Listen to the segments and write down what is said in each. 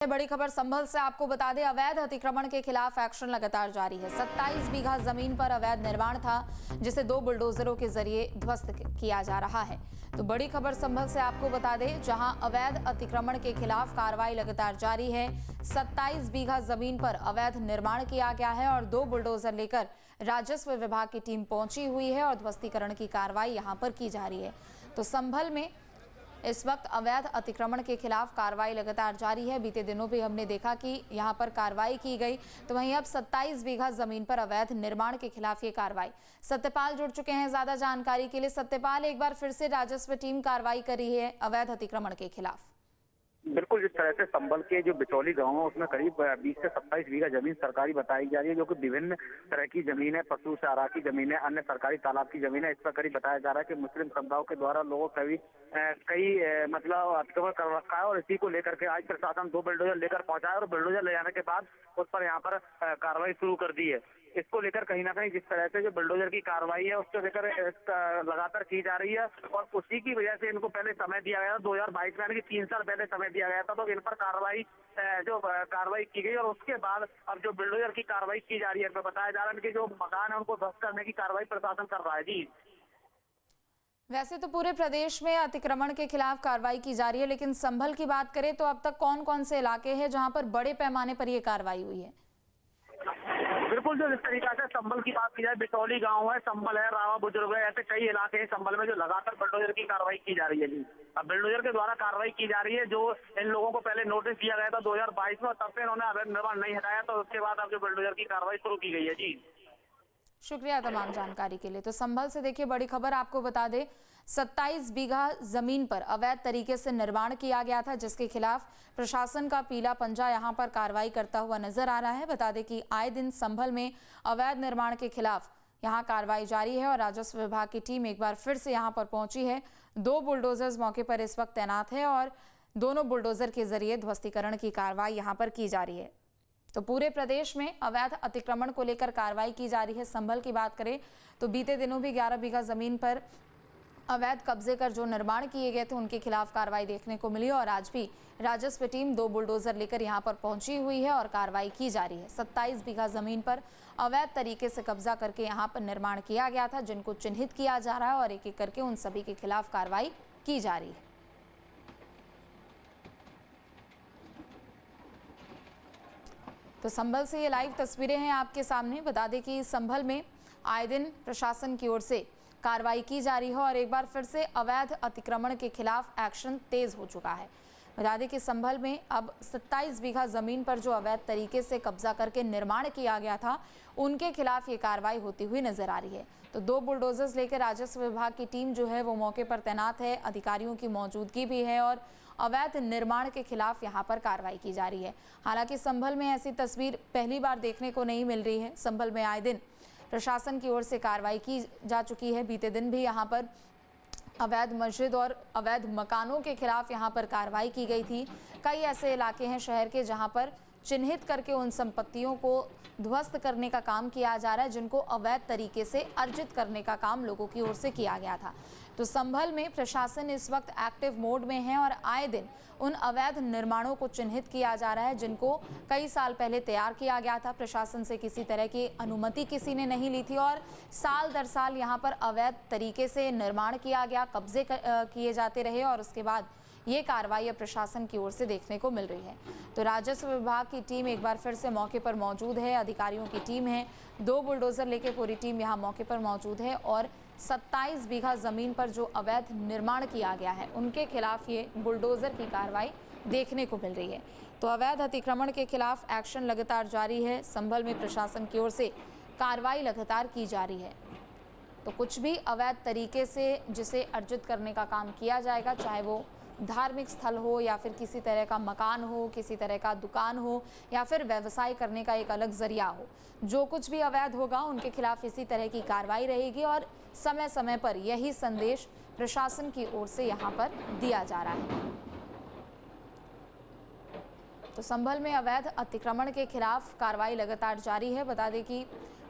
बड़ी खबर संभल से आपको बता दें, अवैध अतिक्रमण के खिलाफ एक्शन लगातार जारी है। 27 बीघा जमीन पर अवैध निर्माण था जिसे 2 बुलडोजरों के जरिए ध्वस्त किया जा रहा है। तो बड़ी खबर संभल से आपको बता दें, जहां अवैध अतिक्रमण के खिलाफ कार्रवाई लगातार जारी है। 27 बीघा जमीन पर अवैध निर्माण किया गया है और 2 बुलडोजर लेकर राजस्व विभाग की टीम पहुंची हुई है और ध्वस्तीकरण की कार्रवाई यहां पर की जा रही है। तो संभल में इस वक्त अवैध अतिक्रमण के खिलाफ कार्रवाई लगातार जारी है। बीते दिनों भी हमने देखा कि यहां पर कार्रवाई की गई, तो वहीं अब 27 बीघा जमीन पर अवैध निर्माण के खिलाफ ये कार्रवाई। सत्यपाल जुड़ चुके हैं ज्यादा जानकारी के लिए। सत्यपाल, एक बार फिर से राजस्व टीम कार्रवाई कर रही है अवैध अतिक्रमण के खिलाफ। बिल्कुल, जिस तरह से संभल के जो बिचौली गांव है उसमें करीब 20 से 27 बीघा जमीन सरकारी बताई जा रही है, जो कि विभिन्न तरह की जमीन है, पशु चारा की जमीन है, अन्य सरकारी तालाब की जमीन है। इस पर करीब बताया जा रहा है कि मुस्लिम समुदायों के द्वारा लोगों कई मतलब अतिक्रमण कर रखा है और इसी को लेकर के आज प्रशासन 2 बुलडोजर लेकर पहुंचा है और बुलडोजर ले जाने के बाद उस पर यहाँ पर कार्रवाई शुरू कर दी है। इसको लेकर कहीं ना कहीं जिस तरह से जो बुलडोजर की कार्रवाई है उसको लेकर लगातार की जा रही है और उसी की वजह से इनको पहले समय दिया गया था 2022 में, यानी कि 3 साल पहले समय दिया गया था। तो इन पर कार्रवाई की गई और उसके बाद अब जो बुलडोजर की कार्रवाई की जा रही है, बताया जा रहा है कि जो मकान है उनको ध्वस्त करने की कार्रवाई प्रशासन कर रहा है। जी, वैसे तो पूरे प्रदेश में अतिक्रमण के खिलाफ कार्रवाई की जा रही है, लेकिन संभल की बात करें तो अब तक कौन कौन से इलाके हैं जहां पर बड़े पैमाने पर यह कार्रवाई हुई है? बिल्कुल, जो इस तरीका से संभल की बात की जाए, बिचौली गांव है, संभल है, रावा बुजुर्ग है, ऐसे कई इलाके हैं संभल में जो लगातार बुलडोजर की कार्रवाई की जा रही है। जी, अब बुलडोजर के द्वारा कार्रवाई की जा रही है। जो इन लोगों को पहले नोटिस दिया गया था 2022 में, तब से इन्होंने अवैध निर्माण नहीं हटाया, तो उसके बाद अब जो बुलडोजर की कार्रवाई शुरू की गई है। जी, शुक्रिया तमाम जानकारी के लिए। तो संभल से देखिए बड़ी खबर आपको बता दें, 27 बीघा जमीन पर अवैध तरीके से निर्माण किया गया था, जिसके खिलाफ प्रशासन का पीला पंजा यहां पर कार्रवाई करता हुआ नजर आ रहा है। बता दें कि आए दिन संभल में अवैध निर्माण के खिलाफ यहां कार्रवाई जारी है और राजस्व विभाग की टीम एक बार फिर से यहां पर पहुंची है। 2 बुलडोजर्स मौके पर इस वक्त तैनात है और दोनों बुलडोजर के जरिए ध्वस्तीकरण की कार्रवाई यहां पर की जा रही है। तो पूरे प्रदेश में अवैध अतिक्रमण को लेकर कार्रवाई की जा रही है। संभल की बात करें तो बीते दिनों भी 11 बीघा जमीन पर अवैध कब्जे कर जो निर्माण किए गए थे उनके खिलाफ कार्रवाई देखने को मिली और आज भी राजस्व टीम 2 बुलडोजर लेकर यहां पर पहुंची हुई है और कार्रवाई की जा रही है। 27 बीघा जमीन पर अवैध तरीके से कब्जा करके यहां पर निर्माण किया गया था, जिनको चिन्हित किया जा रहा है और एक एक करके उन सभी के खिलाफ कार्रवाई की जा रही है। तो संभल से ये लाइव तस्वीरें हैं आपके सामने। बता दें कि संभल में आए दिन प्रशासन की ओर से कार्रवाई की जा रही है और एक बार फिर से अवैध अतिक्रमण के खिलाफ एक्शन तेज हो चुका है। बता दें कि संभल में अब 27 बीघा जमीन पर जो अवैध तरीके से कब्जा करके निर्माण किया गया था उनके खिलाफ ये कार्रवाई होती हुई नजर आ रही है। तो 2 बुलडोजर्स लेकर राजस्व विभाग की टीम जो है वो मौके पर तैनात है, अधिकारियों की मौजूदगी भी है और अवैध निर्माण के खिलाफ यहां पर कार्रवाई की जा रही है। हालांकि संभल में ऐसी तस्वीर पहली बार देखने को नहीं मिल रही है। संभल में आए दिन प्रशासन की ओर से कार्रवाई की जा चुकी है। बीते दिन भी यहां पर अवैध मस्जिद और अवैध मकानों के खिलाफ यहां पर कार्रवाई की गई थी। कई ऐसे इलाके हैं शहर के जहां पर चिन्हित करके उन संपत्तियों को ध्वस्त करने का काम किया जा रहा है, जिनको अवैध तरीके से अर्जित करने का काम लोगों की ओर से किया गया था। तो संभल में प्रशासन इस वक्त एक्टिव मोड में है और आए दिन उन अवैध निर्माणों को चिन्हित किया जा रहा है, जिनको कई साल पहले तैयार किया गया था। प्रशासन से किसी तरह की अनुमति किसी ने नहीं ली थी और साल दर साल यहाँ पर अवैध तरीके से निर्माण किया गया, कब्जे किए जाते रहे और उसके बाद ये कार्रवाई अब प्रशासन की ओर से देखने को मिल रही है। तो राजस्व विभाग की टीम एक बार फिर से मौके पर मौजूद है, अधिकारियों की टीम है, 2 बुलडोजर लेके पूरी टीम यहाँ मौके पर मौजूद है और 27 बीघा जमीन पर जो अवैध निर्माण किया गया है उनके खिलाफ ये बुलडोजर की कार्रवाई देखने को मिल रही है। तो अवैध अतिक्रमण के खिलाफ एक्शन लगातार जारी है। संभल में प्रशासन की ओर से कार्रवाई लगातार की जा रही है। तो कुछ भी अवैध तरीके से जिसे अर्जित करने का काम किया जाएगा, चाहे वो धार्मिक स्थल हो या फिर किसी तरह का मकान हो, किसी तरह का दुकान हो या फिर व्यवसाय करने का एक अलग जरिया हो, जो कुछ भी अवैध होगा उनके खिलाफ इसी तरह की कार्रवाई रहेगी और समय समय पर यही संदेश प्रशासन की ओर से यहाँ पर दिया जा रहा है। तो संभल में अवैध अतिक्रमण के खिलाफ कार्रवाई लगातार जारी है। बता दें कि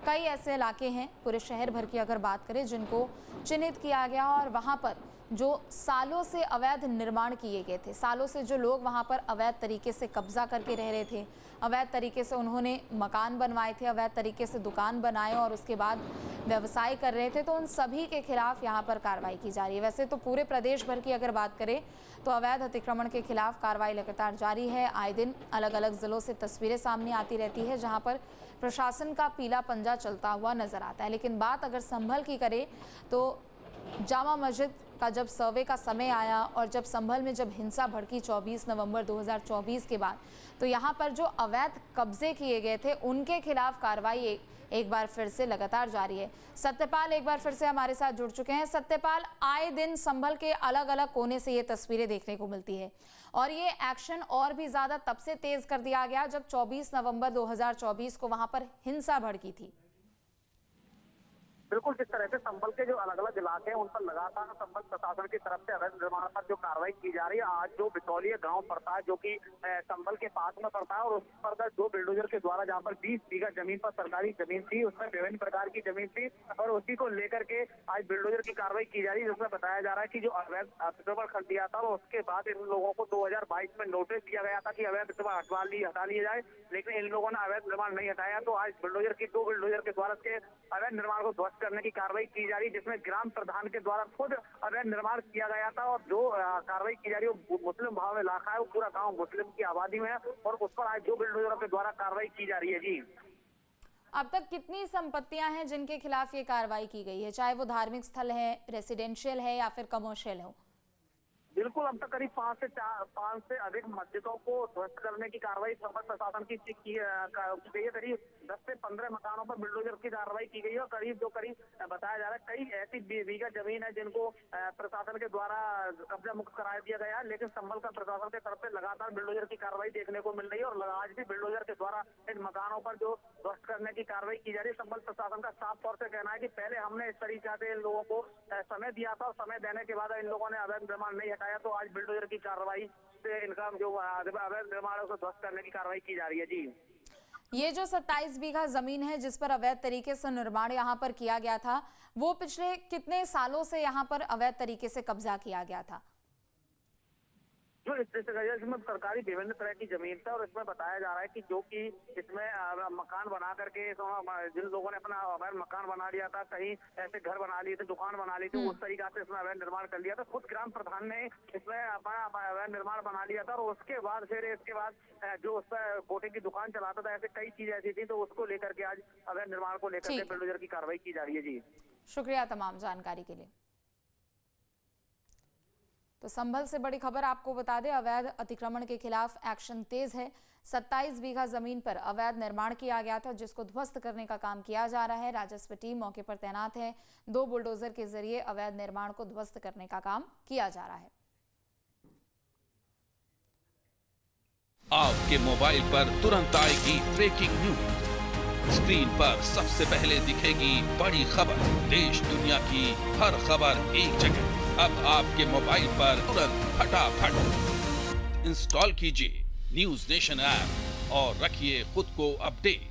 कई ऐसे इलाके हैं पूरे शहर भर की अगर बात करें जिनको चिन्हित किया गया और वहां पर जो सालों से अवैध निर्माण किए गए थे, सालों से जो लोग वहां पर अवैध तरीके से कब्जा करके रह रहे थे, अवैध तरीके से उन्होंने मकान बनवाए थे, अवैध तरीके से दुकान बनाए और उसके बाद व्यवसाय कर रहे थे, तो उन सभी के खिलाफ यहाँ पर कार्रवाई की जा रही है। वैसे तो पूरे प्रदेश भर की अगर बात करें तो अवैध अतिक्रमण के खिलाफ कार्रवाई लगातार जारी है। आए दिन अलग अलग जिलों से तस्वीरें सामने आती रहती है जहाँ पर प्रशासन का पीला पंजा चलता हुआ नजर आता है। लेकिन बात अगर संभल की करें तो जामा मस्जिद का जब सर्वे का समय आया और जब संभल में जब हिंसा भड़की 24 नवंबर 2024 के बाद, तो यहाँ पर जो अवैध कब्जे किए गए थे उनके खिलाफ कार्रवाई एक बार फिर से लगातार जारी है। सत्यपाल एक बार फिर से हमारे साथ जुड़ चुके हैं। सत्यपाल, आए दिन संभल के अलग अलग कोने से ये तस्वीरें देखने को मिलती है और ये एक्शन और भी ज्यादा तब से तेज कर दिया गया जब 24 नवंबर 2024 को वहां पर हिंसा भड़की थी। बिल्कुल, जिस तरह से संभल के जो अलग अलग इलाके हैं उन पर लगातार संभल प्रशासन की तरफ से अवैध निर्माण पर जो कार्रवाई की जा रही है। आज जो बिचौलिया गांव पड़ता है जो कि संभल के पास में पड़ता है और उस पर दो बिल्डोजर के द्वारा जहां पर 20 बीघा जमीन पर सरकारी जमीन थी, उसमें विभिन्न प्रकार की जमीन थी और उसी को लेकर के आज बिल्डोजर की कार्रवाई की जा रही है, जिसमें बताया जा रहा है कि जो अवैध अतिक्रमण कर दिया था और उसके बाद इन लोगों को 2022 में नोटिस दिया गया था कि अवैध अतिक्रमण हटा लिया जाए, लेकिन इन लोगों ने अवैध निर्माण नहीं हटाया। तो आज बिल्डोजर की दो बिल्डोजर के द्वारा के अवैध निर्माण को ध्वस्त करने की कार्रवाई की जा रही है, जिसमें ग्राम प्रधान के द्वारा खुद अवैध निर्माण किया गया था और जो कार्रवाई की जा रही है वो मुस्लिम भाव में इलाका है, वो पूरा गांव मुस्लिम की आबादी में है और उस पर आज दो बिल्डोजरों के द्वारा कार्रवाई की जा रही है। जी, अब तक कितनी संपत्तियां हैं जिनके खिलाफ ये कार्रवाई की गई है, चाहे वो धार्मिक स्थल है, रेसिडेंशियल है या फिर कमर्शियल हो? बिल्कुल, अब तक करीब 5 से अधिक मस्जिदों को ध्वस्त करने की कार्रवाई संभल प्रशासन की गई है। करीब 10 से 15 मकानों पर बिल्डोजर की कार्रवाई की गई है और करीब बताया जा रहा है कई ऐसी बीघा जमीन है जिनको प्रशासन के द्वारा कब्जा मुक्त करा दिया गया है, लेकिन संभल का प्रशासन की तरफ से लगातार बिल्डोजर की कार्रवाई देखने को मिल रही है और आज भी बिल्डोजर के द्वारा इन मकानों पर जो ध्वस्त करने की कार्रवाई की जा रही है। संभल प्रशासन का साफ तौर से कहना है कि पहले हमने इस तरीके से इन लोगों को समय दिया था और समय देने के बाद इन लोगों ने अवैध निर्माण नहीं हटाया, तो आज बिल्डोजर की कार्रवाई से इनका जो अवैध निर्माण है उसको ध्वस्त करने की कार्रवाई की जा रही है। जी, ये जो 27 बीघा जमीन है जिस पर अवैध तरीके से निर्माण यहाँ पर किया गया था, वो पिछले कितने सालों से यहाँ पर अवैध तरीके से कब्जा किया गया था? जो इसमें सरकारी विभिन्न तरह की जमीन था और इसमें बताया जा रहा है कि जो कि इसमें मकान बना करके जिन लोगों ने अपना अवैध मकान बना लिया था, कहीं ऐसे घर बना लिए थे, दुकान बना ली थी, उस तरीका से इसमें अवैध निर्माण कर लिया था। खुद ग्राम प्रधान ने इसमें अपना अवैध निर्माण बना लिया था और उसके बाद जो उस पर कोटे की दुकान चलाता था, ऐसे कई चीजें ऐसी थी, तो उसको लेकर के आज अवैध निर्माण को लेकर के बिल्डोजर की कार्रवाई की जा रही है। जी, शुक्रिया तमाम जानकारी के लिए। तो संभल से बड़ी खबर आपको बता दें, अवैध अतिक्रमण के खिलाफ एक्शन तेज है। 27 बीघा जमीन पर अवैध निर्माण किया गया था जिसको ध्वस्त करने का काम किया जा रहा है। राजस्व टीम मौके पर तैनात है। 2 बुलडोजर के जरिए अवैध निर्माण को ध्वस्त करने का काम किया जा रहा है। आपके मोबाइल पर तुरंत आएगी ब्रेकिंग न्यूज। स्क्रीन पर सबसे पहले दिखेगी बड़ी खबर। देश दुनिया की हर खबर एक जगह। अब आपके मोबाइल पर तुरंत फटाफट इंस्टॉल कीजिए न्यूज़ नेशन ऐप और रखिए खुद को अपडेट।